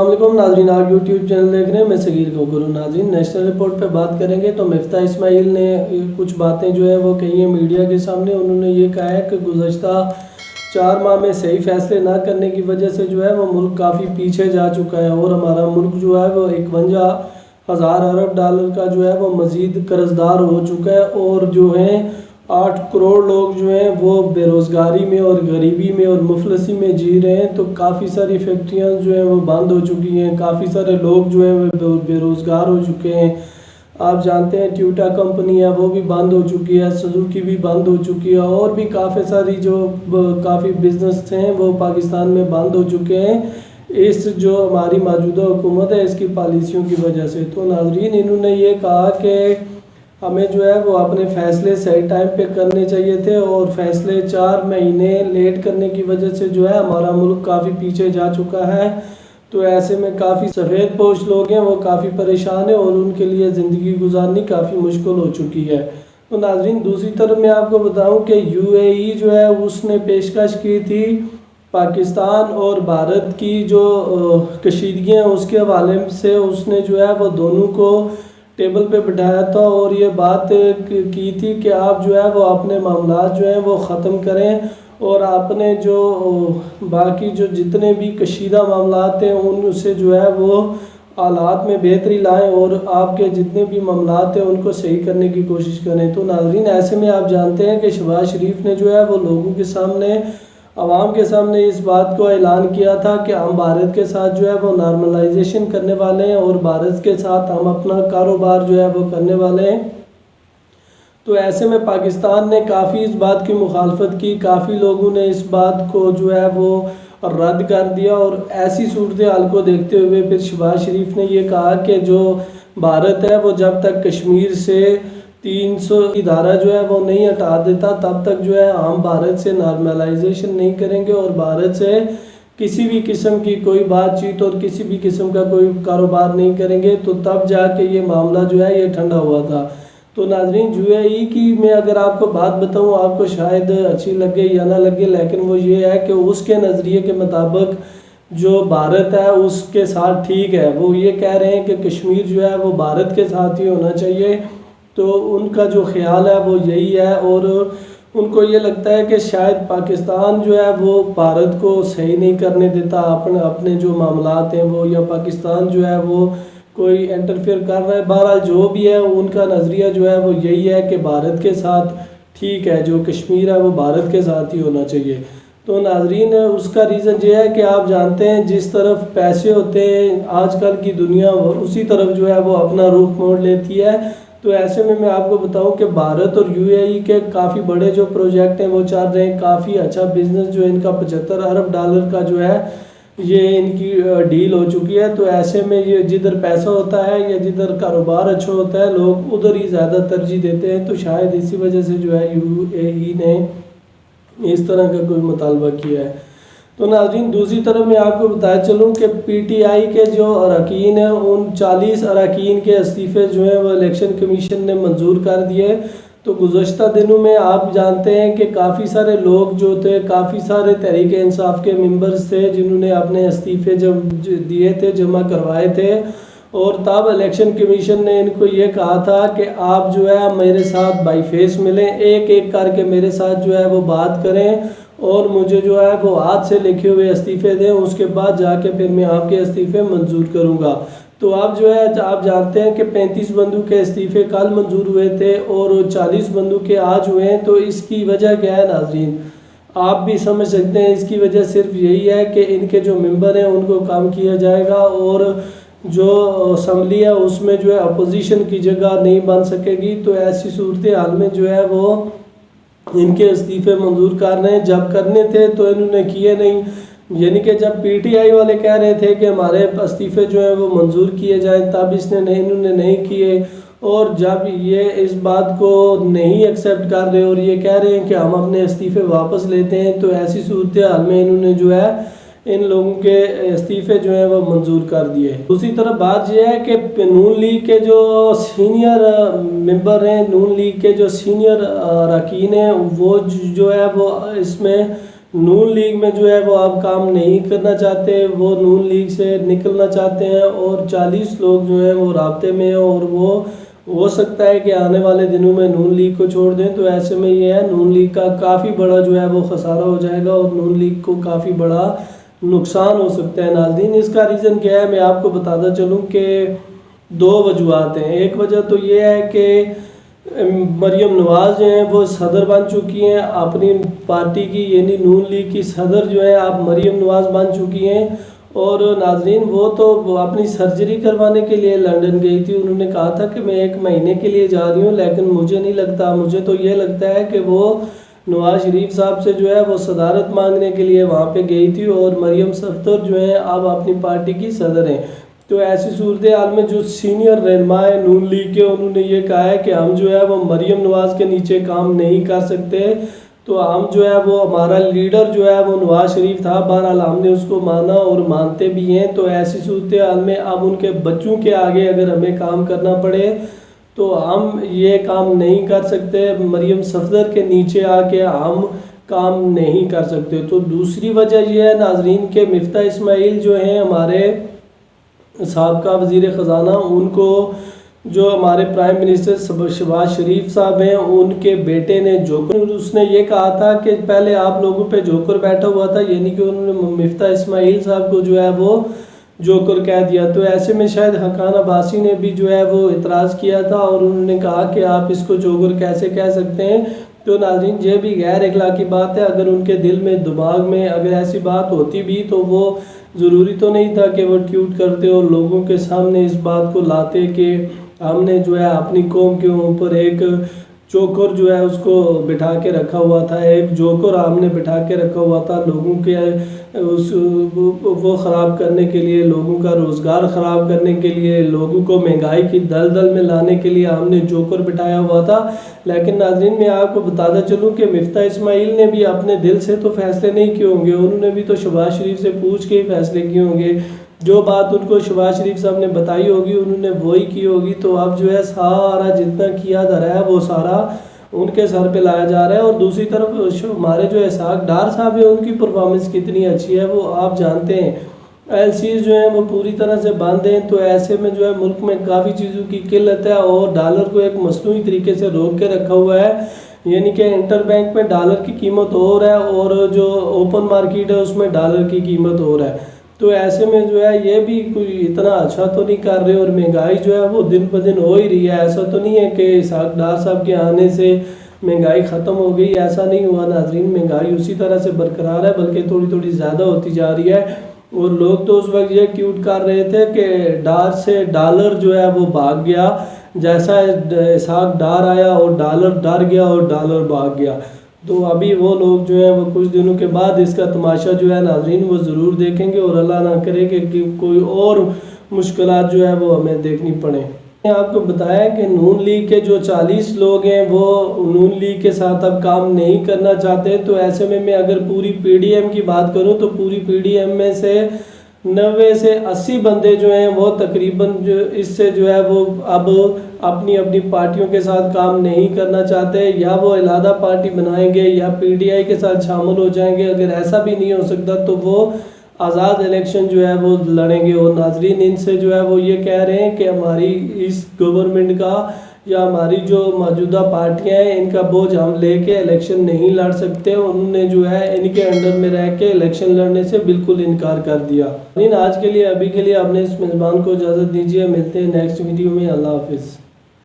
السلام علیکم ناظرین، آپ یوٹیوب چینل دیکھ رہے ہیں، میں صغیر کوکر ہوں۔ ناظرین، نیشنل رپورٹ پہ بات کریں گے تو مفتاح اسماعیل نے کچھ باتیں جو ہے وہ کہی ہیں میڈیا کے سامنے۔ انہوں نے یہ کہا ہے کہ گزشتہ 4 ماہ میں صحیح فیصلے نہ کرنے کی وجہ سے جو ہے وہ ملک کافی پیچھے جا چکا ہے اور ہمارا ملک جو ہے وہ 51,000 ارب ڈالر کا جو ہے وہ مزید قرض دار ہو چکا ہے، اور جو ہیں 8 کروڑ لوگ جو ہیں وہ بے روزگاری میں اور غریبی میں اور مفلسی میں جی رہے ہیں۔ تو کافی ساری فیکٹریاں جو ہیں وہ بند ہو چکی ہیں، کافی سارے لوگ جو ہیں وہ بے روزگار ہو چکے ہیں۔ آپ جانتے ہیں ٹویوٹا کمپنی ہے وہ بھی بند ہو چکی ہے، سزوکی بھی بند ہو چکی ہے، اور بھی کافی ساری جو کافی بزنس ہیں وہ پاکستان میں بند ہو چکے ہیں اس جو ہماری موجودہ حکومت ہے اس کی پالیسیوں کی وجہ سے۔ تو ناظرین، انہوں نے یہ کہا کہ ہمیں جو ہے وہ اپنے فیصلے صحیح ٹائم پہ کرنے چاہیے تھے، اور فیصلے 4 مہینے لیٹ کرنے کی وجہ سے جو ہے ہمارا ملک کافی پیچھے جا چکا ہے۔ تو ایسے میں کافی سفید پوش لوگ ہیں وہ کافی پریشان ہیں اور ان کے لیے زندگی گزارنی کافی مشکل ہو چکی ہے۔ تو ناظرین، دوسری طرف میں آپ کو بتاؤں کہ UAE جو ہے اس نے پیشکش کی تھی پاکستان اور بھارت کی جو کشیدگیاں اس کے حوالے سے، اس نے جو ہے وہ دونوں کو ٹیبل پہ بٹھایا تھا اور یہ بات کی تھی کہ آپ جو ہے وہ اپنے معاملات جو ہیں وہ ختم کریں اور اپنے جو باقی جو جتنے بھی کشیدہ معاملات ہیں ان سے جو ہے وہ حالات میں بہتری لائیں اور آپ کے جتنے بھی معاملات ہیں ان کو صحیح کرنے کی کوشش کریں۔ تو ناظرین، ایسے میں آپ جانتے ہیں کہ شہباز شریف نے جو ہے وہ لوگوں کے سامنے، عوام کے سامنے اس بات کو اعلان کیا تھا کہ ہم بھارت کے ساتھ جو ہے وہ نارملائزیشن کرنے والے ہیں اور بھارت کے ساتھ ہم اپنا کاروبار جو ہے وہ کرنے والے ہیں۔ تو ایسے میں پاکستان نے کافی اس بات کی مخالفت کی، کافی لوگوں نے اس بات کو جو ہے وہ رد کر دیا، اور ایسی صورتحال کو دیکھتے ہوئے پھر شہباز شریف نے یہ کہا کہ جو بھارت ہے وہ جب تک کشمیر سے 300 کی دھارا جو ہے وہ نہیں ہٹا دیتا تب تک جو ہے ہم بھارت سے نارملائزیشن نہیں کریں گے اور بھارت سے کسی بھی قسم کی کوئی بات چیت اور کسی بھی قسم کا کوئی کاروبار نہیں کریں گے۔ تو تب جا کے یہ معاملہ جو ہے یہ ٹھنڈا ہوا تھا۔ تو ناظرین، UAE کی میں اگر آپ کو بات بتاؤں، آپ کو شاید اچھی لگے یا نہ لگے، لیکن وہ یہ ہے کہ اس کے نظریے کے مطابق جو بھارت ہے اس کے ساتھ ٹھیک ہے۔ وہ یہ کہہ رہے ہیں کہ کشمیر جو ہے وہ بھارت کے ساتھ ہی ہونا چاہیے۔ تو ان کا جو خیال ہے وہ یہی ہے، اور ان کو یہ لگتا ہے کہ شاید پاکستان جو ہے وہ بھارت کو صحیح نہیں کرنے دیتا اپنے جو معاملات ہیں وہ، یا پاکستان جو ہے وہ کوئی انٹرفیئر کر رہا ہے۔ بہرحال جو بھی ہے ان کا نظریہ جو ہے وہ یہی ہے کہ بھارت کے ساتھ ٹھیک ہے، جو کشمیر ہے وہ بھارت کے ساتھ ہی ہونا چاہیے۔ تو ناظرین، اس کا ریزن یہ ہے کہ آپ جانتے ہیں جس طرف پیسے ہوتے ہیں آج کل کی دنیا اسی طرف جو ہے وہ اپنا رخ موڑ لیتی ہے۔ تو ایسے میں آپ کو بتاؤں کہ بھارت اور UAE کے کافی بڑے جو پروجیکٹ ہیں وہ چل رہے ہیں، کافی اچھا بزنس جو ان کا 75 ارب ڈالر کا جو ہے یہ ان کی ڈیل ہو چکی ہے۔ تو ایسے میں یہ جدھر پیسہ ہوتا ہے یا جدھر کاروبار اچھا ہوتا ہے لوگ ادھر ہی زیادہ ترجیح دیتے ہیں۔ تو شاید اسی وجہ سے جو ہے UAE نے اس طرح کا کوئی مطالبہ کیا ہے۔ تو ناظرین، دوسری طرف میں آپ کو بتایا چلوں کہ PTI کے جو اراکین ہیں ان 40 اراکین کے استعفے جو ہیں وہ الیکشن کمیشن نے منظور کر دیے۔ تو گزشتہ دنوں میں آپ جانتے ہیں کہ کافی سارے لوگ جو تھے، کافی سارے تحریک انصاف کے ممبرز تھے جنہوں نے اپنے استعفے دیے تھے، جمع کروائے تھے، اور تب الیکشن کمیشن نے ان کو یہ کہا تھا کہ آپ جو ہے میرے ساتھ بائی فیس ملیں، ایک ایک کر کے میرے ساتھ جو ہے وہ بات کریں اور مجھے جو ہے وہ ہاتھ سے لکھے ہوئے استعفے دیں، اس کے بعد جا کے پھر میں آپ کے استعفے منظور کروں گا۔ تو آپ جو ہے آپ جانتے ہیں کہ 35 بندوں کے استعفے کل منظور ہوئے تھے اور 40 بندوں کے آج ہوئے ہیں۔ تو اس کی وجہ کیا ہے ناظرین؟ آپ بھی سمجھ سکتے ہیں، اس کی وجہ صرف یہی ہے کہ ان کے جو ممبر ہیں ان کو کام کیا جائے گا، اور جو اسمبلی ہے اس میں جو ہے اپوزیشن کی جگہ نہیں بن سکے گی۔ تو ایسی صورتحال میں جو ہے وہ ان کے استعفے منظور کر رہے ہیں، جب کرنے تھے تو انہوں نے کیے نہیں۔ یعنی کہ جب PTI والے کہہ رہے تھے کہ ہمارے استعفے جو ہیں وہ منظور کیے جائیں تب انہوں نے نہیں کیے، اور جب یہ اس بات کو نہیں ایکسیپٹ کر رہے اور یہ کہہ رہے ہیں کہ ہم اپنے استعفے واپس لیتے ہیں، تو ایسی صورتحال میں انہوں نے جو ہے ان لوگوں کے استعفے جو ہیں وہ منظور کر دیے۔ دوسری طرف بات یہ ہے کہ نون لیگ کے جو سینئر ممبر ہیں، نون لیگ کے جو سینئر اراکین ہیں، وہ جو ہے وہ اس میں نون لیگ میں جو ہے وہ اب کام نہیں کرنا چاہتے، وہ نون لیگ سے نکلنا چاہتے ہیں، اور 40 لوگ جو ہیں وہ رابطے میں ہیں، اور وہ ہو سکتا ہے کہ آنے والے دنوں میں نون لیگ کو چھوڑ دیں۔ تو ایسے میں یہ ہے نون لیگ کا کافی بڑا جو ہے وہ خسارہ ہو جائے گا، اور نون لیگ کو کافی بڑا نقصان ہو سکتا ہے۔ ناظرین، اس کا ریزن کیا ہے میں آپ کو بتاتا چلوں کہ 2 وجوہات ہیں۔ ایک وجہ تو یہ ہے کہ مریم نواز جو ہیں وہ صدر بن چکی ہیں اپنی پارٹی کی، یعنی نون لیگ کی صدر جو ہے اب مریم نواز بن چکی ہیں، اور ناظرین وہ تو اپنی سرجری کروانے کے لیے لندن گئی تھی۔ انہوں نے کہا تھا کہ میں 1 مہینے کے لیے جا رہی ہوں، لیکن مجھے نہیں لگتا، مجھے تو یہ لگتا ہے کہ وہ نواز شریف صاحب سے جو ہے وہ صدارت مانگنے کے لیے وہاں پہ گئی تھی، اور مریم صفدر جو ہیں اب اپنی پارٹی کی صدر ہیں۔ تو ایسی صورتحال میں جو سینئر رہنما ہے نون لیگ کے، انہوں نے یہ کہا ہے کہ ہم جو ہے وہ مریم نواز کے نیچے کام نہیں کر سکتے، تو ہم جو ہے وہ ہمارا لیڈر جو ہے وہ نواز شریف تھا، بہرحال ہم نے اس کو مانا اور مانتے بھی ہیں۔ تو ایسی صورتحال میں اب ان کے بچوں کے آگے اگر ہمیں کام کرنا پڑے تو ہم یہ کام نہیں کر سکتے، مریم صفدر کے نیچے آ کے ہم کام نہیں کر سکتے۔ تو دوسری وجہ یہ ہے ناظرین کہ مفتاح اسماعیل جو ہیں ہمارے سابقہ وزیر خزانہ، ان کو جو ہمارے پرائم منسٹر شہباز شریف صاحب ہیں ان کے بیٹے نے جوکر، اس نے یہ کہا تھا کہ پہلے آپ لوگوں پہ جوکر بیٹھا ہوا تھا، یعنی کہ انہوں نے مفتاح اسماعیل صاحب کو جو ہے وہ جوکر کہہ دیا۔ تو ایسے میں شاید حقان عباسی نے بھی جو ہے وہ اعتراض کیا تھا، اور انہوں نے کہا کہ آپ اس کو جوکر کیسے کہہ سکتے ہیں۔ تو ناظرین یہ بھی غیر اخلاقی بات ہے، اگر ان کے دل میں دماغ میں اگر ایسی بات ہوتی بھی تو وہ ضروری تو نہیں تھا کہ وہ ٹویٹ کرتے اور لوگوں کے سامنے اس بات کو لاتے کہ ہم نے جو ہے اپنی قوم کے اوپر ایک جوکر جو ہے اس کو بٹھا کے رکھا ہوا تھا، ایک جوکر ہم نے بٹھا کے رکھا ہوا تھا لوگوں کے وہ خراب کرنے کے لیے، لوگوں کا روزگار خراب کرنے کے لیے، لوگوں کو مہنگائی کی دلدل میں لانے کے لیے ہم نے جوکر بٹھایا ہوا تھا۔ لیکن ناظرین میں آپ کو بتاتا چلوں کہ مفتاح اسماعیل نے بھی اپنے دل سے تو فیصلے نہیں کیے ہوں گے، انہوں نے بھی تو شہباز شریف سے پوچھ کے ہی فیصلے کیے ہوں گے، جو بات ان کو شہباز شریف صاحب نے بتائی ہوگی انہوں نے وہی کی ہوگی۔ تو اب جو ہے سارا جتنا کیا جا رہا ہے وہ سارا ان کے سر پہ لایا جا رہا ہے، اور دوسری طرف ہمارے جو اسحاق ڈار صاحب ہیں ان کی پرفارمنس کتنی اچھی ہے وہ آپ جانتے ہیں، LCs جو ہیں وہ پوری طرح سے بند ہیں۔ تو ایسے میں جو ہے ملک میں کافی چیزوں کی قلت ہے، اور ڈالر کو ایک مصنوعی طریقے سے روک کے رکھا ہوا ہے، یعنی کہ انٹر بینک میں ڈالر کی قیمت اور ہے، اور جو اوپن مارکیٹ ہے اس میں ڈالر کی قیمت اور ہے۔ تو ایسے میں جو ہے یہ بھی کوئی اتنا اچھا تو نہیں کر رہے، اور مہنگائی جو ہے وہ دن بدن ہو ہی رہی ہے۔ ایسا تو نہیں ہے کہ اسحاق ڈار صاحب کے آنے سے مہنگائی ختم ہو گئی، ایسا نہیں ہوا ناظرین، مہنگائی اسی طرح سے برقرار ہے، بلکہ تھوڑی تھوڑی زیادہ ہوتی جا رہی ہے۔ اور لوگ تو اس وقت یہ ٹویٹ کر رہے تھے کہ ڈار سے ڈالر جو ہے وہ بھاگ گیا، جیسا اسحاق ڈار آیا اور ڈالر ڈر گیا اور ڈالر بھاگ گیا۔ تو ابھی وہ لوگ جو ہیں وہ کچھ دنوں کے بعد اس کا تماشا جو ہے ناظرین وہ ضرور دیکھیں گے، اور اللہ نہ کرے کہ کوئی اور مشکلات جو ہے وہ ہمیں دیکھنی پڑیں۔ میں نے آپ کو بتایا کہ نون لیگ کے جو 40 لوگ ہیں وہ نون لیگ کے ساتھ اب کام نہیں کرنا چاہتے۔ تو ایسے میں اگر پوری PDM کی بات کروں تو پوری PDM میں سے 90 سے 80 بندے جو ہیں وہ تقریباً اس سے جو ہے وہ اب اپنی پارٹیوں کے ساتھ کام نہیں کرنا چاہتے، یا وہ علیحدہ پارٹی بنائیں گے یا PTI کے ساتھ شامل ہو جائیں گے۔ اگر ایسا بھی نہیں ہو سکتا تو وہ آزاد الیکشن جو ہے وہ لڑیں گے، اور ناظرین ان سے جو ہے وہ یہ کہہ رہے ہیں کہ ہماری اس گورنمنٹ کا یا ہماری جو موجودہ پارٹیاں ہیں ان کا بوجھ ہم لے کے الیکشن نہیں لڑ سکتے، انہوں نے جو ہے ان کے انڈر میں رہ کے الیکشن لڑنے سے بالکل انکار کر دیا۔ آج کے لیے ابھی کے لیے اپنے اس میزبان کو اجازت دیجیے، ملتے ہیں نیکسٹ ویڈیو میں، اللہ حافظ۔